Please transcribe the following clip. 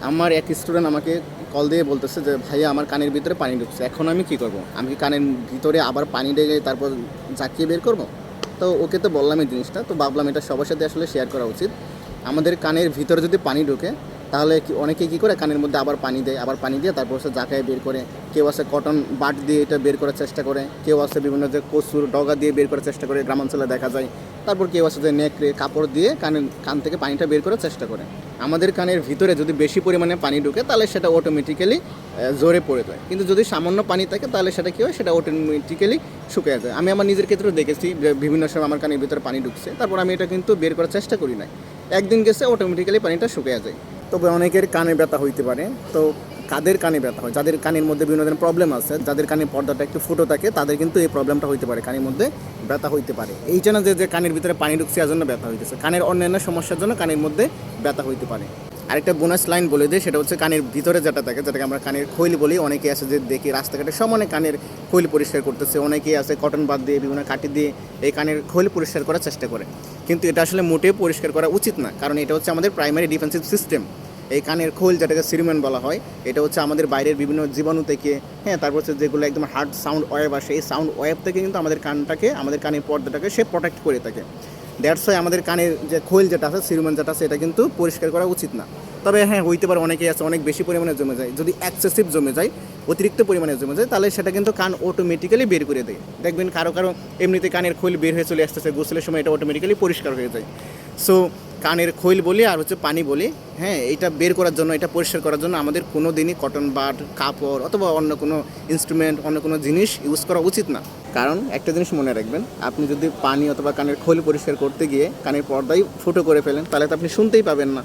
আমার এক স্টুডেন্ট আমাকে কল দিয়ে বলতেছে যে ভাইয়া আমার কানের ভিতরে পানি ঢুকছে, এখন আমি কি করব? আমি কি কানের ভিতরে আবার পানি ঢেলে তারপর ঝাঁকিয়ে বের করব? তো ওকে তো বললাম এই জিনিসটা, তো ভাবলাম এটা সবার সাথে আসলে শেয়ার করা উচিত। আমাদের কানের ভিতরে যদি পানি ঢোকে তাহলে কি অনেকে কী করে কানের মধ্যে আবার পানি দেয়, আবার পানি দিয়ে তারপর হচ্ছে ঝাঁকায় বের করে। কেউ আছে কটন বাট দিয়ে এটা বের করার চেষ্টা করে, কেউ আছে বিভিন্ন যে কচুর ডগা দিয়ে বের করার চেষ্টা করে, গ্রামাঞ্চলে দেখা যায়। তারপর কেউ আছে যে নেকড়ে কাপড় দিয়ে কান থেকে পানিটা বের করার চেষ্টা করে। আমাদের কানের ভিতরে যদি বেশি পরিমাণে পানি ঢোকে তাহলে সেটা অটোমেটিক্যালি জোরে পড়ে যায়, কিন্তু যদি সামান্য পানি থাকে তাহলে সেটা কী হয়, সেটা অটোমেটিক্যালি শুকিয়ে যায়। আমি আমার নিজের ক্ষেত্রেও দেখেছি যে বিভিন্ন সময় আমার কানের ভিতরে পানি ঢুকছে, তারপর আমি এটা কিন্তু বের করার চেষ্টা করি না, একদিন গেছে অটোমেটিক্যালি পানিটা শুকিয়ে যায়। তবে অনেকের কানে ব্যথা হইতে পারে। তো কাদের কানে ব্যথা হয়, যাদের কানের মধ্যে বিভিন্ন ধরনের প্রবলেম আছে, যাদের কানের পর্দাটা একটু ফুটো থাকে, তাদের কিন্তু এই প্রবলেমটা হইতে পারে, কানের মধ্যে ব্যথা হইতে পারে। এইটা না যে কানের ভিতরে পানি ঢুকছে এর জন্য ব্যথা হইতেছে, কানের অন্যান্য সমস্যার জন্য কানের মধ্যে ব্যথা হইতে পারে। আরেকটা বোনাস লাইন বলে দিই, সেটা হচ্ছে কানের ভিতরে যেটা থাকে, যেটাকে আমরা কানের খৈল বলি। অনেকে আছে যে দেখি রাস্তাঘাটে সমানে কানের খৈল পরিষ্কার করতেছে, অনেকেই আছে কটন বাদ দিয়ে বিভিন্ন কাঠি দিয়ে এই কানের খৈল পরিষ্কার করার চেষ্টা করে, কিন্তু এটা আসলে মোটেও পরিষ্কার করা উচিত না, কারণ এটা হচ্ছে আমাদের প্রাইমারি ডিফেন্সিভ সিস্টেম। এই কানের খোল যেটাকে সিরিমেন বলা হয়, এটা হচ্ছে আমাদের বাইরের বিভিন্ন জীবাণু থেকে, তারপর হচ্ছে যেগুলো একদম হার্ড সাউন্ড ওয়েভ আসে, এই সাউন্ড ওয়েভ থেকে কিন্তু আমাদের কানটাকে, আমাদের কানের পর্দাটাকে সে প্রোটেক্ট করে থাকে। দ্যাটস ওয়াই আমাদের কানের যে খোল যেটা আছে, সিরিমেন যেটা আছে, এটা কিন্তু পরিষ্কার করা উচিত না। তবে হইতে পারে অনেকেই আছে অনেক বেশি পরিমাণে জমে যায়, যদি এক্সেসিভ জমে যায়, অতিরিক্ত পরিমাণে জমে যায়, তাহলে সেটা কিন্তু কান অটোমেটিক্যালি বের করে দেয়। দেখবেন কারো কারো এমনিতে কানের খোল বের হয়ে চলে আসতেছে, গোসলের সময় এটা অটোমেটিক্যালি পরিষ্কার হয়ে যায়। সো কানের খৈল বলি আর হচ্ছে পানি বলি, এটা বের করার জন্য, এটা পরিষ্কার করার জন্য আমাদের কোনো দিনই কটন বাড, কাপড় অথবা অন্য কোনো ইনস্ট্রুমেন্ট, অন্য কোনো জিনিস ইউজ করা উচিত না। কারণ একটা জিনিস মনে রাখবেন, আপনি যদি পানি অথবা কানের খৈল পরিষ্কার করতে গিয়ে কানের পর্দাই ফুটো করে ফেলেন, তাহলে তো আপনি শুনতেই পাবেন না।